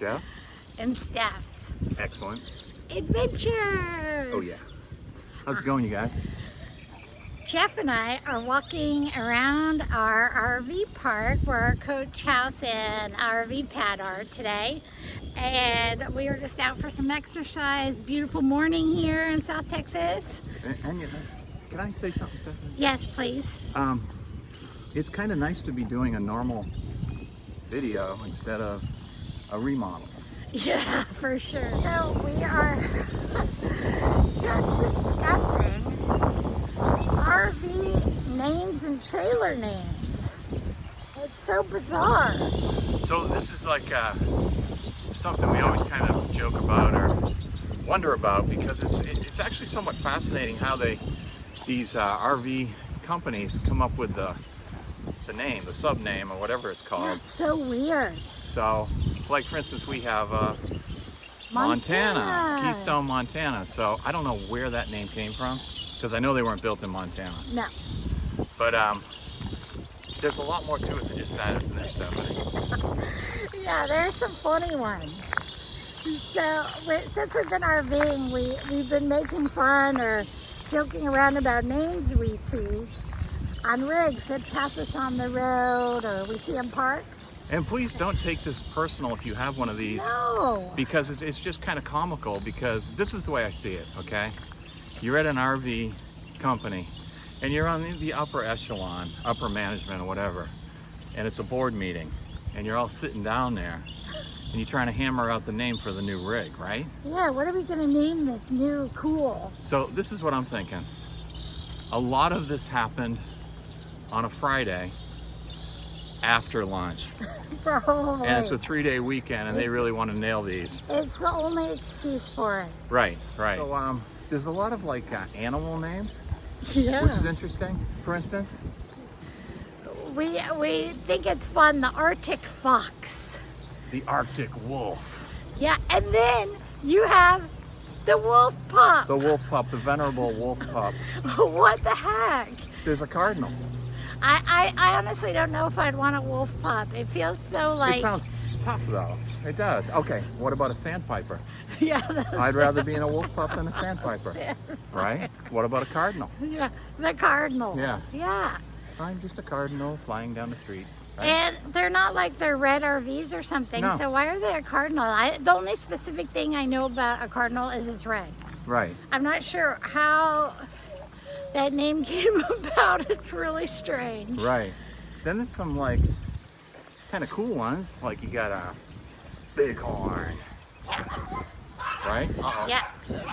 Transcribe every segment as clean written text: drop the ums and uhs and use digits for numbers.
Jeff. And Steph's Excellent. adventure. Oh yeah. How's it going, you guys? Jeff and I are walking around our RV park where our coach house and RV pad are today. And we were just out for some exercise. Beautiful morning here in South Texas. And can I say something, Stephanie? Yes, please. It's kind of nice to be doing a normal video instead of a remodel. Yeah, for sure. So we are just discussing RV names and trailer names. It's so bizarre. So this is like something we always kind of joke about or wonder about, because it's actually somewhat fascinating how these RV companies come up with the name, the sub name, or whatever it's called. Yeah, it's so weird. So, like for instance, we have Montana, Keystone, Montana. So I don't know where that name came from, because I know they weren't built in Montana. No. But there's a lot more to it than just that, isn't there, Stephanie? Yeah, there's some funny ones. So since we've been RVing, we've been making fun or joking around about names we see on rigs that pass us on the road, or we see in parks. And please don't take this personal if you have one of these. No. Because it's just kind of comical, because this is the way I see it, okay? You're at an RV company and you're on the upper echelon, upper management or whatever, and it's a board meeting and you're all sitting down there and you're trying to hammer out the name for the new rig, right? Yeah, what are we gonna name this new cool? So this is what I'm thinking. A lot of this happened on a Friday after lunch. Probably. And it's a 3-day weekend and they really want to nail these. It's the only excuse for it. Right, right. So there's a lot of like animal names, Yeah. which is interesting. For instance, We think it's fun, the Arctic fox. the Arctic wolf. Yeah, and then you have the wolf pup. The wolf pup, the venerable wolf pup. What the heck? There's a cardinal. I honestly don't know if I'd want a wolf pup. It feels so like... It sounds tough though. It does. Okay, what about a sandpiper? Yeah, I'd rather be in a wolf pup than a sandpiper. Right? What about a cardinal? Yeah, the cardinal. Yeah. Yeah. I'm just a cardinal flying down the street. Right? And they're not like they're red RVs or something, No. so why are they a cardinal? The only specific thing I know about a cardinal is it's red. Right. I'm not sure how that name came about. It's really strange. Right. Then there's some like kind of cool ones, like you got a bighorn. Right? Uh-oh. Yeah,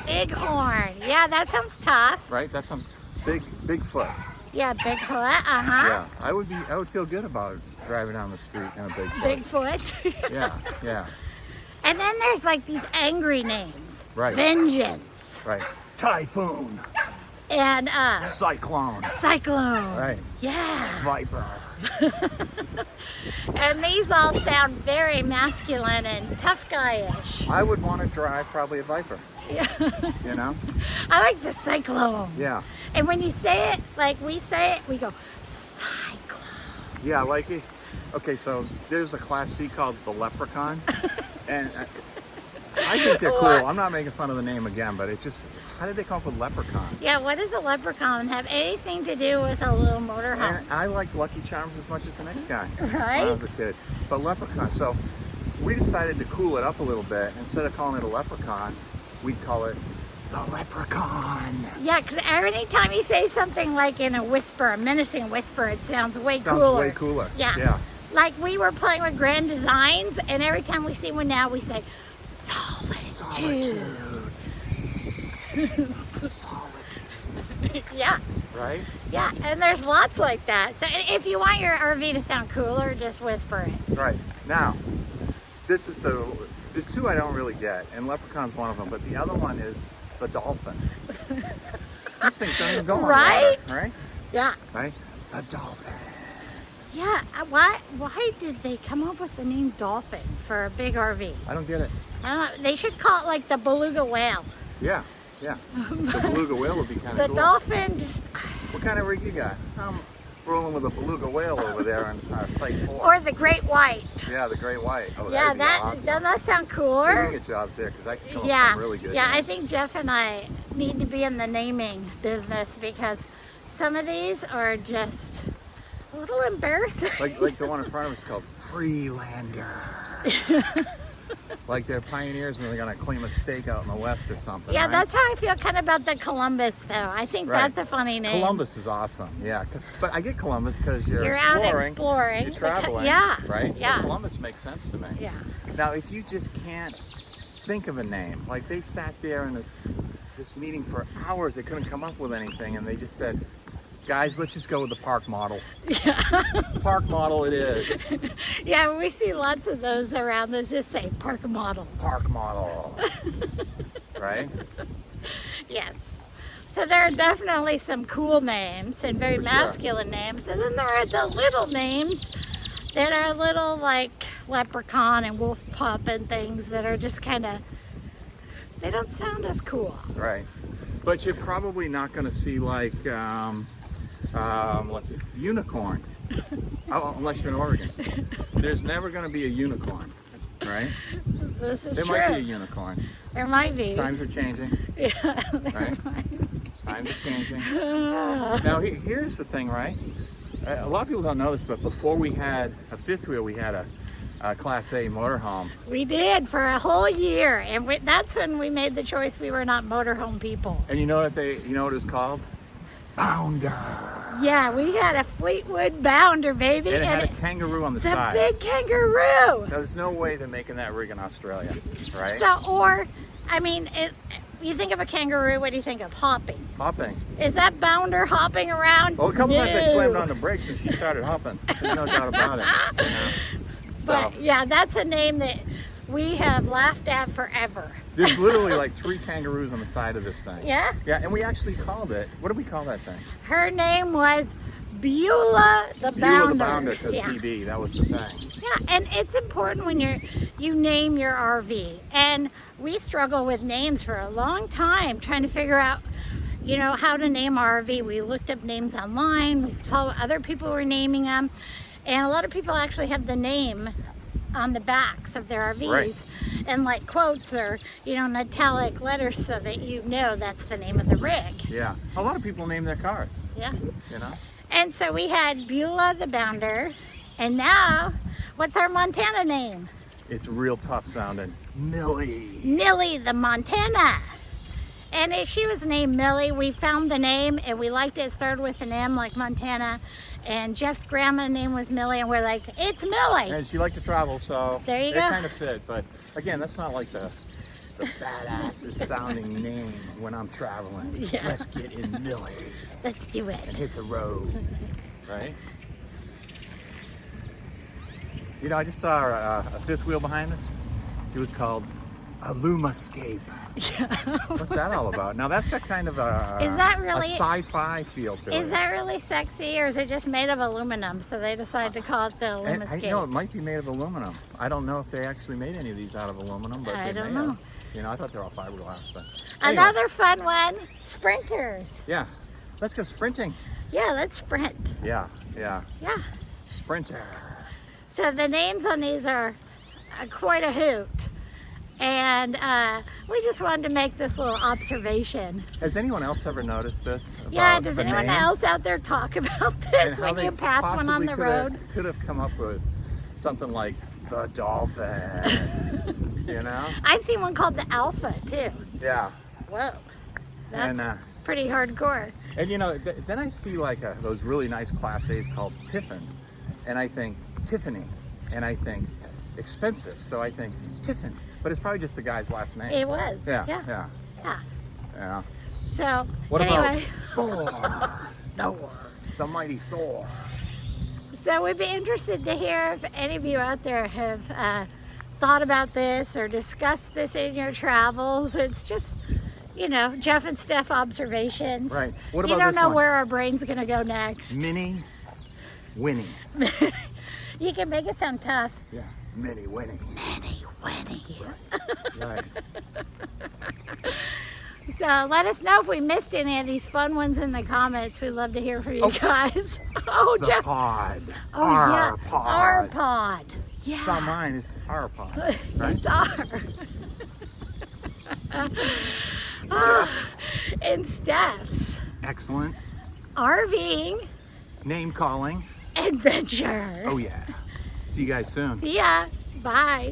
bighorn. Yeah, that sounds tough. Right? That sounds Bigfoot. Yeah, Bigfoot. Uh-huh. Yeah. I would feel good about driving down the street in a Bigfoot. Bigfoot. Yeah, yeah. And then there's like these angry names. Right. Vengeance. Right. Typhoon. And Cyclone. Cyclone. Right. Yeah. Viper. And these all sound very masculine and tough guy-ish. I would want to drive probably a Viper. Yeah. You know? I like the Cyclone. Yeah. And when you say it, like we say it, we go, Cyclone. Yeah, I like it. Okay, so there's a Class C called the Leprechaun. And I think they're cool. I'm not making fun of the name again, but it just, how did they come up with Leprechaun? Yeah, what does a leprechaun have anything to do with a little motorhome? And I liked Lucky Charms as much as the next guy when Right? I was a kid. But Leprechaun, so we decided to cool it up a little bit. Instead of calling it a leprechaun, we'd call it the Leprechaun. Yeah, because every time you say something like in a whisper, a menacing whisper, it sounds way Sounds cooler. way cooler. Yeah. Yeah. Like we were playing with Grand Designs, and every time we see one now, we say, Solitude. Solitude. Yeah. Right? Yeah, and there's lots like that. So if you want your RV to sound cooler, just whisper it. Right. Now, there's two I don't really get, and Leprechaun's one of them, but the other one is the Dolphin. These things don't even go on Right? water, right? Yeah. Right? The Dolphin. Yeah. Why did they come up with the name Dolphin for a big RV? I don't get it. I don't know. They should call it like the beluga whale. Yeah, yeah. The beluga whale would be kind The of cool. dolphin just... What kind of rig you got? rolling with a beluga whale over there on Site 4. Or the great white. Yeah, the great white. Oh, Yeah, that'd be awesome. doesn't that sound We cooler? can get jobs there because I can come up with Yeah, some really good yeah. I names. think Jeff and I need to be in the naming business because some of these are just a little embarrassing. Like the one in front of us called Freelander. Like they're pioneers and they're gonna claim a stake out in the west or something. Yeah, right? that's how I feel kind of about the Columbus, though. I think Right. that's a funny name. Columbus is awesome. Yeah, but I get Columbus because you're out exploring. exploring. You're traveling. Yeah. Right. Yeah. So Columbus makes sense to me. Yeah. Now, if you just can't think of a name, like they sat there in this meeting for hours, they couldn't come up with anything, and they just said, "Guys, let's just go with the park model." Park model it is. Yeah, we see lots of those around. Those just say park model. Park model. Right? Yes. So there are definitely some cool names and very For sure. masculine names. And then there are the little names that are little like leprechaun and wolf pup and things that are just kind of, they don't sound as cool. Right. But you're probably not going to see like, let's see, unicorn. Oh, unless you're in Oregon. There's never going to be a unicorn, right? This is There true. might be a unicorn. There might be. Times are changing. Yeah, there Right. might be. Times are changing. Now, here's the thing, right? A lot of people don't know this, but before we had a fifth wheel, we had a Class A motorhome. We did for a whole year, and that's when we made the choice we were not motorhome people. And you know what it was called? Bounder. Yeah, we had a Fleetwood Bounder, baby, And it had a it- kangaroo on the the side. big kangaroo. Now, there's no way they're making that rig in Australia, right? So, or, I mean, you think of a kangaroo, what do you think of? Hopping. Hopping. Is that Bounder hopping around? Well, a couple times I No. slammed on the brakes and she started hopping. There's no doubt about it. You know? So But yeah, that's a name that we have laughed at forever. there's literally like 3 kangaroos on the side of this thing. Yeah? Yeah, and we actually called it. What did we call that thing? Her name was Beulah the Bounder. Beulah the Bounder, because Yeah. BB, that was the thing. Yeah, and it's important when you name your RV. And we struggle with names for a long time, trying to figure out, how to name our RV. We looked up names online. We saw what other people were naming them, and a lot of people actually have the name on the backs of their RVs, Right. and like quotes or in italic letters, so that that's the name of the rig. Yeah. A lot of people name their cars, Yeah. you know? And so we had Beulah the Bounder, and now, what's our Montana name? It's real tough sounding. Millie. Millie the Montana. And she was named Millie. We found the name and we liked it. It started with an M like Montana. And Jeff's grandma's name was Millie, and we're like, it's Millie. And she liked to travel, so There you it go. kind of fit. But again, that's not like the badassest sounding name when I'm traveling. Yeah. Let's get in Millie Let's do and it. hit the road, right? I just saw a fifth wheel behind us. It was called Illumascape. What's that all about? Now that's got kind of a Is that really- a sci-fi feel to it. Is that really sexy, or is it just made of aluminum? So they decided to call it the And I know it Illumascape. might be made of aluminum. I don't know if they actually made any of these out of aluminum, but I they don't may know. have. I thought they're all fiberglass, but anyway, Another fun one, sprinters. yeah, let's go sprinting. Yeah, let's sprint. Yeah, Yeah. sprinter. So the names on these are quite a hoot. And we just wanted to make this little observation. Has anyone else ever noticed this? Yeah, about does the anyone names else out there talk about and this how when they you pass one on possibly the road? Could have come up with something like the dolphin. I've seen one called the Alpha too. Yeah. Whoa, that's And pretty hardcore. and then I see like those really nice Class A's called Tiffin, and I think Tiffany, and I think expensive, so I think it's Tiffin, but it's probably just the guy's last name. It was. Yeah. Yeah. So What anyway, about Thor? The mighty Thor. so we'd be interested to hear if any of you out there have thought about this or discussed this in your travels. It's just, Jeff and Steph observations. Right. What You about don't this know one? where our brain's gonna go next. Minnie Winnie. You can make it sound tough. Yeah. Minnie Winnie. Minnie Winnie. Right. So So let us know if we missed any of these fun ones in the comments. We'd love to hear from you guys. Oh, The Jeff. pod. Oh, Our yeah. pod. Our pod. Yeah. It's not mine, it's our pod. Right? It's our. Ah, and Steph's Excellent. RVing Name calling. adventure. Oh yeah. See you guys soon. See ya. Bye.